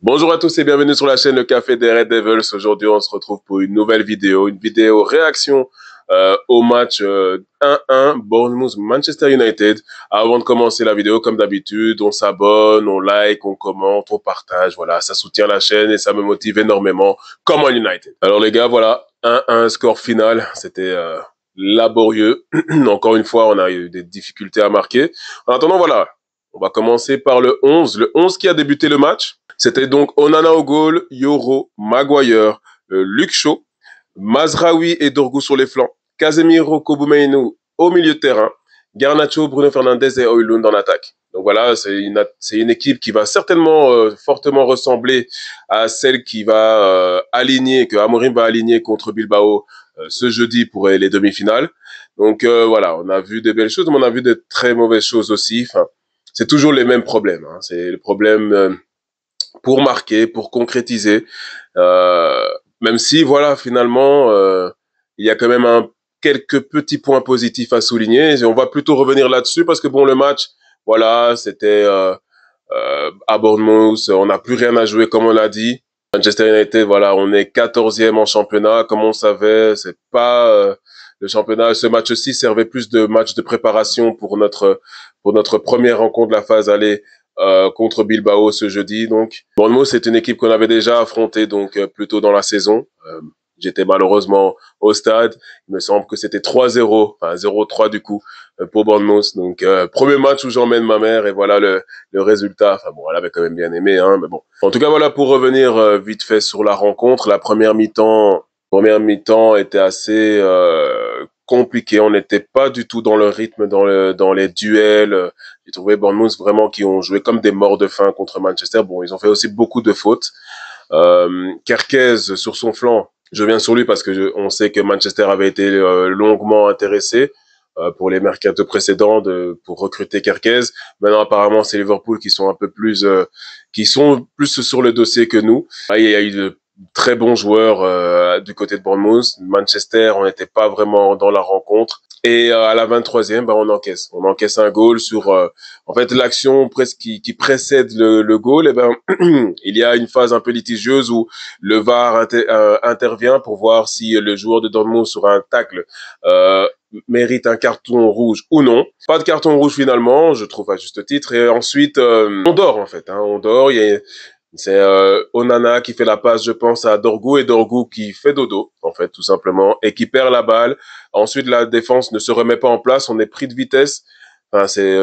Bonjour à tous et bienvenue sur la chaîne Le Café des Red Devils. Aujourd'hui, on se retrouve pour une nouvelle vidéo, réaction au match 1-1 Bournemouth-Manchester United. Avant de commencer la vidéo, comme d'habitude, on s'abonne, on like, on commente, on partage. Voilà, ça soutient la chaîne et ça me motive énormément comme un United. Alors les gars, voilà, 1-1 score final. C'était laborieux. Encore une fois, on a eu des difficultés à marquer. En attendant, voilà, on va commencer par le 11. Le 11 qui a débuté le match. C'était donc Onana au goal, Yoro, Maguire, Luke Shaw, Mazraoui et Dorgu sur les flancs, Casemiro, Kobumeinu au milieu de terrain, Garnacho, Bruno Fernandes et Højlund en attaque. Donc voilà, c'est une équipe qui va certainement fortement ressembler à celle qui va aligner, que Amorim va aligner contre Bilbao ce jeudi pour les demi-finales. Donc voilà, on a vu des belles choses, mais on a vu de très mauvaises choses aussi. Enfin, c'est toujours les mêmes problèmes. Hein. C'est le problème pour marquer, pour concrétiser. Même si, voilà, finalement, il y a quand même quelques petits points positifs à souligner. Et on va plutôt revenir là-dessus parce que, bon, le match, voilà, c'était à Bournemouth. On n'a plus rien à jouer, comme on l'a dit. Manchester United, voilà, on est 14e en championnat. Comme on savait, c'est pas le championnat. Ce match-ci servait plus de match de préparation pour notre première rencontre de la phase aller contre Bilbao ce jeudi. Donc, Bournemouth, c'est une équipe qu'on avait déjà affrontée donc plus tôt dans la saison. J'étais malheureusement au stade. Il me semble que c'était 3-0, enfin 0-3 du coup pour Bournemouth. Donc, premier match où j'emmène ma mère et voilà le résultat. Enfin bon, elle avait quand même bien aimé, hein, mais bon. En tout cas, voilà pour revenir vite fait sur la rencontre. La première mi-temps était assez compliqué. On n'était pas du tout dans le rythme, dans les duels. J'ai trouvé Bournemouth vraiment qui ont joué comme des morts de faim contre Manchester. Bon, ils ont fait aussi beaucoup de fautes. Kerkez sur son flanc, je viens sur lui parce que on sait que Manchester avait été longuement intéressé pour les mercatos précédents pour recruter Kerkez. Maintenant, apparemment, c'est Liverpool qui sont un peu plus, qui sont plus sur le dossier que nous. Il y a eu de très bons joueurs du côté de Bournemouth. Manchester, on n'était pas vraiment dans la rencontre. Et à la 23e, on encaisse. On encaisse un goal sur, en fait, l'action presque qui précède le goal. Et il y a une phase un peu litigieuse où le VAR intervient pour voir si le joueur de Dortmund sur un tacle mérite un carton rouge ou non. Pas de carton rouge finalement, je trouve à juste titre. Et ensuite, on dort en fait. Hein, on dort. C'est Onana qui fait la passe, je pense, à Dorgu et Dorgu qui fait dodo, en fait, tout simplement, et qui perd la balle. Ensuite, la défense ne se remet pas en place, on est pris de vitesse. Enfin, c'est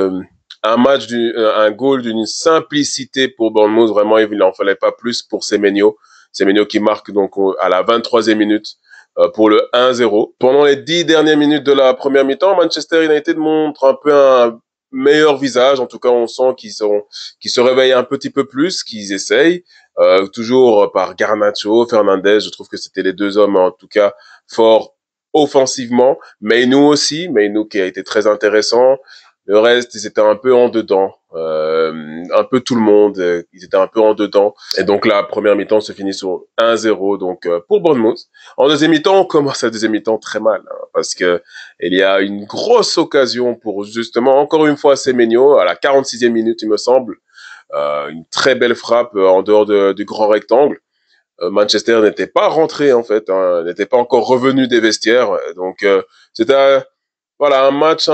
un goal d'une simplicité pour Bournemouth. Vraiment, il n'en fallait pas plus pour Semenyo. Semenyo qui marque donc à la 23e minute pour le 1-0. Pendant les 10 dernières minutes de la première mi-temps, Manchester United montre un peu un meilleur visage. En tout cas, on sent qu'ils se réveillent un petit peu plus, qu'ils essayent. Toujours par Garnacho, Fernandes. Je trouve que c'était les deux hommes, en tout cas, forts offensivement. Mainu aussi. Mainu qui a été très intéressant. Le reste, ils étaient un peu en dedans. Un peu tout le monde, ils étaient un peu en dedans. Et donc, la première mi-temps se finit sur 1-0 donc pour Bournemouth. En deuxième mi-temps, on commence la deuxième mi-temps très mal. Hein, parce que il y a une grosse occasion pour justement, encore une fois, Semenyo, à la 46e minute, il me semble. Une très belle frappe en dehors du grand rectangle. Manchester n'était pas rentré, en fait. Hein, n'était pas encore revenu des vestiaires. Donc, c'était voilà, un match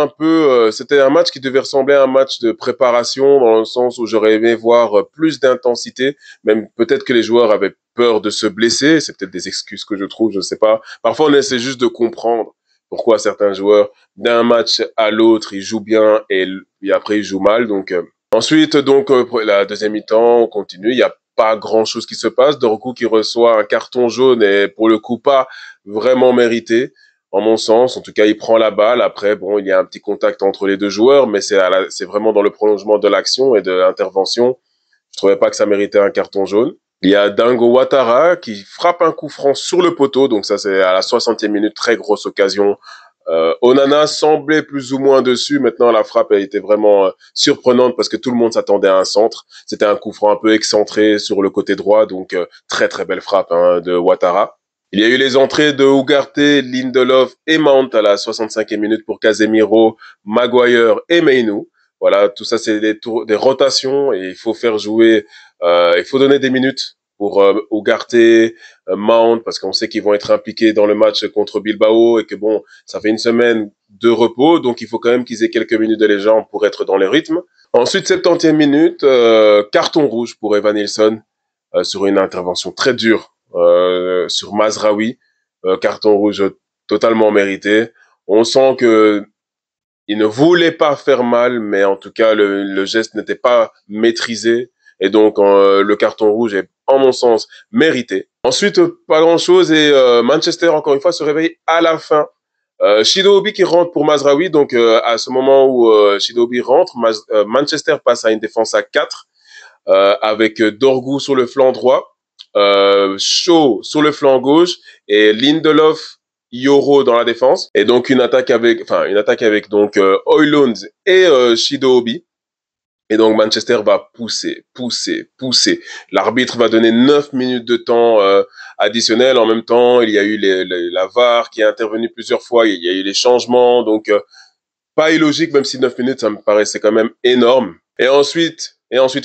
c'était un match qui devait ressembler à un match de préparation dans le sens où j'aurais aimé voir plus d'intensité. Même peut-être que les joueurs avaient peur de se blesser. C'est peut-être des excuses que je trouve, je sais pas. Parfois, on essaie juste de comprendre pourquoi certains joueurs, d'un match à l'autre, ils jouent bien et après ils jouent mal. Donc, ensuite, donc, pour la deuxième mi-temps, on continue. Il n'y a pas grand-chose qui se passe. Dorgu qui reçoit un carton jaune et pour le coup pas vraiment mérité. En mon sens, en tout cas, il prend la balle. Après, bon, il y a un petit contact entre les deux joueurs, mais c'est vraiment dans le prolongement de l'action et de l'intervention. Je trouvais pas que ça méritait un carton jaune. Il y a Dango Ouattara qui frappe un coup franc sur le poteau. Donc ça, c'est à la 60e minute, très grosse occasion. Onana semblait plus ou moins dessus. Maintenant, la frappe a été vraiment surprenante parce que tout le monde s'attendait à un centre. C'était un coup franc un peu excentré sur le côté droit. Donc, très, très belle frappe hein, de Ouattara. Il y a eu les entrées de Ugarte, Lindelof et Mount à la 65e minute pour Casemiro, Maguire et Mainu. Voilà, tout ça c'est des rotations et il faut faire jouer Il faut donner des minutes pour Ugarte, Mount, parce qu'on sait qu'ils vont être impliqués dans le match contre Bilbao et que bon, ça fait une semaine de repos, donc il faut quand même qu'ils aient quelques minutes de légende pour être dans le rythme. Ensuite, 70e minute, carton rouge pour Evan Nilsson sur une intervention très dure sur Mazraoui, carton rouge totalement mérité. On sent que il ne voulait pas faire mal, mais en tout cas, le geste n'était pas maîtrisé. Et donc, le carton rouge est, en mon sens, mérité. Ensuite, pas grand-chose. Et Manchester, encore une fois, se réveille à la fin. Chido Obi qui rentre pour Mazraoui. Donc, à ce moment où Chido Obi rentre, Manchester passe à une défense à 4 avec Dorgu sur le flanc droit, Shaw sur le flanc gauche et Lindelof, Yoro dans la défense. Et donc une attaque avec donc Højlund et Chido Obi. Et donc Manchester va pousser. L'arbitre va donner 9 minutes de temps additionnel. En même temps, il y a eu la VAR qui est intervenue plusieurs fois. Il y a eu les changements. Donc pas illogique, même si 9 minutes, ça me paraissait quand même énorme. Et ensuite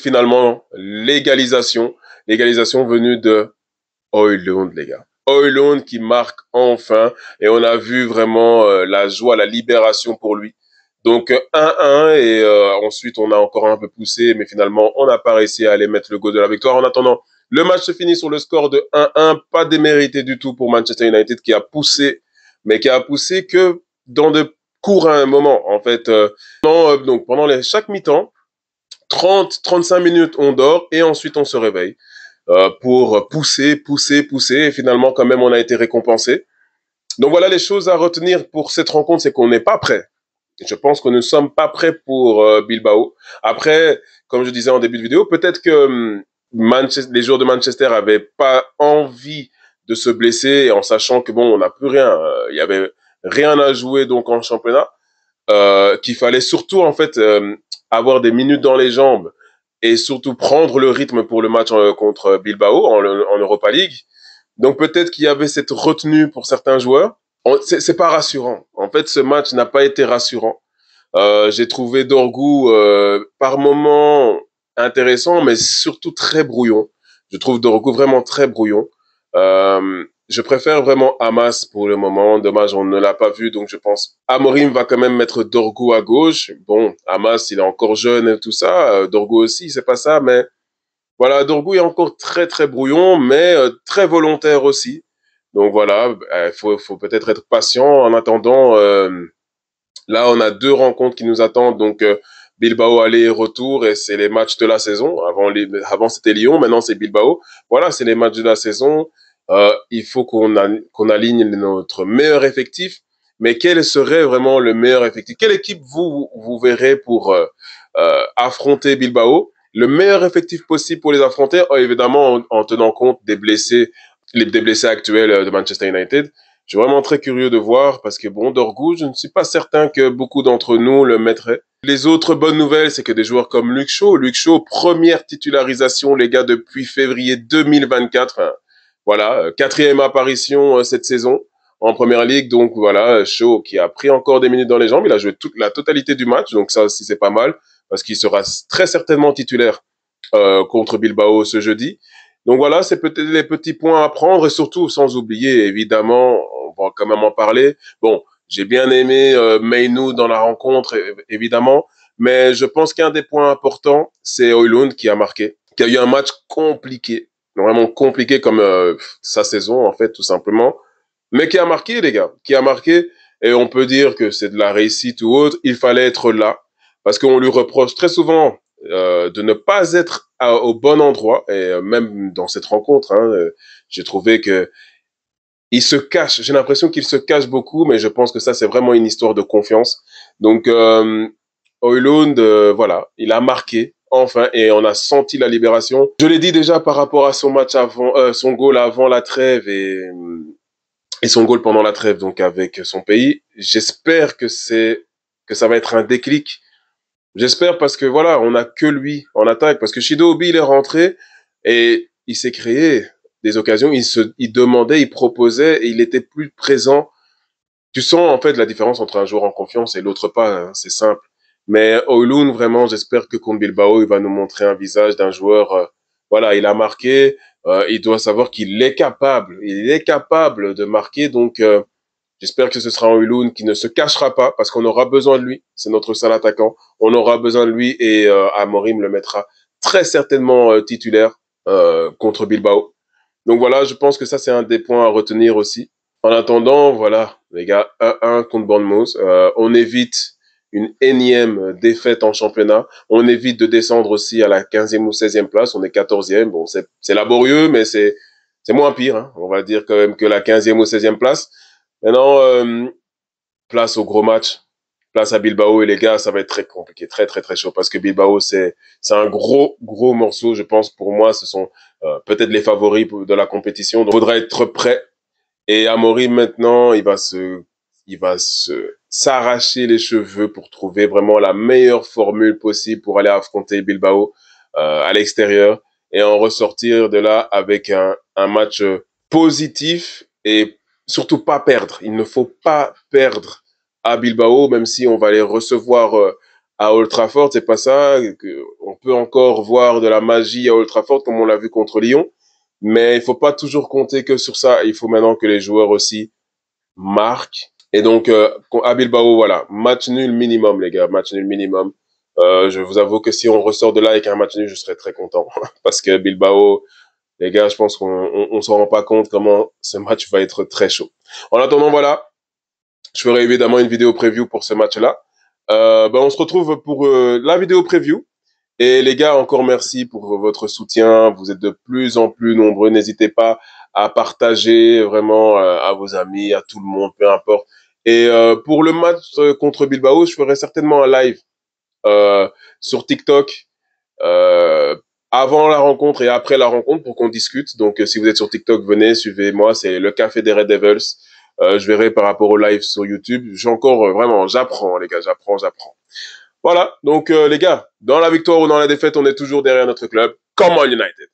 finalement, l'égalisation. L'égalisation venue de Højlund, les gars. Højlund qui marque enfin. Et on a vu vraiment la joie, la libération pour lui. Donc 1-1 et ensuite on a encore un peu poussé, mais finalement on n'a pas réussi à aller mettre le goal de la victoire. En attendant, le match se finit sur le score de 1-1, pas démérité du tout pour Manchester United qui a poussé, mais qui a poussé que dans de courts moments. En fait, donc pendant chaque mi-temps, 30-35 minutes on dort et ensuite on se réveille pour pousser. Et finalement quand même on a été récompensé. Donc voilà les choses à retenir pour cette rencontre, c'est qu'on n'est pas prêt. Je pense que nous ne sommes pas prêts pour Bilbao. Après, comme je disais en début de vidéo, peut-être que les joueurs de Manchester avaient pas envie de se blesser en sachant que bon, on n'a plus rien. Il y avait rien à jouer donc en championnat. Qu'il fallait surtout en fait avoir des minutes dans les jambes et surtout prendre le rythme pour le match contre Bilbao en Europa League. Donc peut-être qu'il y avait cette retenue pour certains joueurs. C'est pas rassurant. En fait, ce match n'a pas été rassurant. J'ai trouvé Dorgu par moments intéressant, mais surtout très brouillon. Je trouve Dorgu vraiment très brouillon. Je préfère vraiment Hamas pour le moment. Dommage, on ne l'a pas vu, donc je pense Amorim va quand même mettre Dorgu à gauche. Bon, Hamas, il est encore jeune et tout ça. Dorgu aussi, c'est pas ça, mais voilà, Dorgu est encore très très brouillon, mais très volontaire aussi. Donc voilà, faut peut-être être patient en attendant. Là, on a 2 rencontres qui nous attendent, donc Bilbao aller et retour, et c'est les matchs de la saison. Avant c'était Lyon, maintenant c'est Bilbao. Voilà, c'est les matchs de la saison. Il faut qu'on aligne notre meilleur effectif. Mais quel serait vraiment le meilleur effectif? Quelle équipe vous verrez pour affronter Bilbao? Le meilleur effectif possible pour les affronter, évidemment en tenant compte des blessés actuels de Manchester United. Je suis vraiment très curieux de voir parce que bon, Dorgu, je ne suis pas certain que beaucoup d'entre nous le mettraient. Les autres bonnes nouvelles, c'est que des joueurs comme Luke Shaw, première titularisation, les gars, depuis février 2024. Hein, voilà, 4e apparition cette saison en Première Ligue. Donc voilà, Shaw qui a pris encore des minutes dans les jambes. Il a joué toute la totalité du match, donc ça aussi c'est pas mal parce qu'il sera très certainement titulaire contre Bilbao ce jeudi. Donc voilà, c'est peut-être les petits points à prendre et surtout sans oublier, évidemment, on va quand même en parler. Bon, j'ai bien aimé Mainoo dans la rencontre, évidemment, mais je pense qu'un des points importants, c'est Højlund qui a marqué, qui a eu un match compliqué, vraiment compliqué comme sa saison en fait, tout simplement, mais qui a marqué les gars, qui a marqué et on peut dire que c'est de la réussite ou autre. Il fallait être là parce qu'on lui reproche très souvent de ne pas être au bon endroit et même dans cette rencontre, hein, j'ai trouvé que il se cache. J'ai l'impression qu'il se cache beaucoup, mais je pense que ça c'est vraiment une histoire de confiance. Donc Højlund, voilà, il a marqué enfin et on a senti la libération. Je l'ai dit déjà par rapport à son match avant, son goal avant la trêve et son goal pendant la trêve, donc avec son pays. J'espère que ça va être un déclic. J'espère parce que voilà, on n'a que lui en attaque. Parce que Chido Obi, il est rentré et il s'est créé des occasions. Il demandait, il proposait et il était plus présent. Tu sens en fait la différence entre un joueur en confiance et l'autre pas. Hein, c'est simple. Mais Højlund, vraiment, j'espère que contre Bilbao, il va nous montrer un visage d'un joueur voilà, il a marqué. Il doit savoir qu'il est capable. Il est capable de marquer. Donc, j'espère que ce sera un Hulun qui ne se cachera pas parce qu'on aura besoin de lui. C'est notre seul attaquant. On aura besoin de lui et Amorim le mettra très certainement titulaire contre Bilbao. Donc voilà, je pense que ça, c'est un des points à retenir aussi. En attendant, voilà, les gars, 1-1 contre Bournemouth. On évite une énième défaite en championnat. On évite de descendre aussi à la 15e ou 16e place. On est 14e. Bon, c'est laborieux, mais c'est moins pire. Hein. On va dire quand même que la 15e ou 16e place. Maintenant, place au gros match. Place à Bilbao et les gars, ça va être très compliqué, très très très chaud parce que Bilbao c'est un gros morceau, je pense pour moi, ce sont peut-être les favoris de la compétition. Donc il faudra être prêt. Et Amorim maintenant, il va s'arracher les cheveux pour trouver vraiment la meilleure formule possible pour aller affronter Bilbao à l'extérieur et en ressortir de là avec un match positif et surtout pas perdre. Il ne faut pas perdre à Bilbao, même si on va les recevoir à Old Trafford, c'est pas ça. On peut encore voir de la magie à Old Trafford comme on l'a vu contre Lyon. Mais il faut pas toujours compter que sur ça. Il faut maintenant que les joueurs aussi marquent. Et donc, à Bilbao, voilà, match nul minimum, les gars, match nul minimum. Je vous avoue que si on ressort de là avec un match nul, je serais très content. Parce que Bilbao, les gars, je pense qu'on s'en rend pas compte comment ce match va être très chaud. En attendant, voilà, je ferai évidemment une vidéo preview pour ce match-là. On se retrouve pour la vidéo preview. Et les gars, encore merci pour votre soutien. Vous êtes de plus en plus nombreux. N'hésitez pas à partager vraiment à vos amis, à tout le monde, peu importe. Et pour le match contre Bilbao, je ferai certainement un live euh, sur TikTok avant la rencontre et après la rencontre pour qu'on discute. Donc, si vous êtes sur TikTok, venez, suivez-moi. C'est le Café des Red Devils. Je verrai par rapport au live sur YouTube. J'ai encore vraiment, j'apprends les gars, j'apprends. Voilà, donc les gars, dans la victoire ou dans la défaite, on est toujours derrière notre club. Come on United!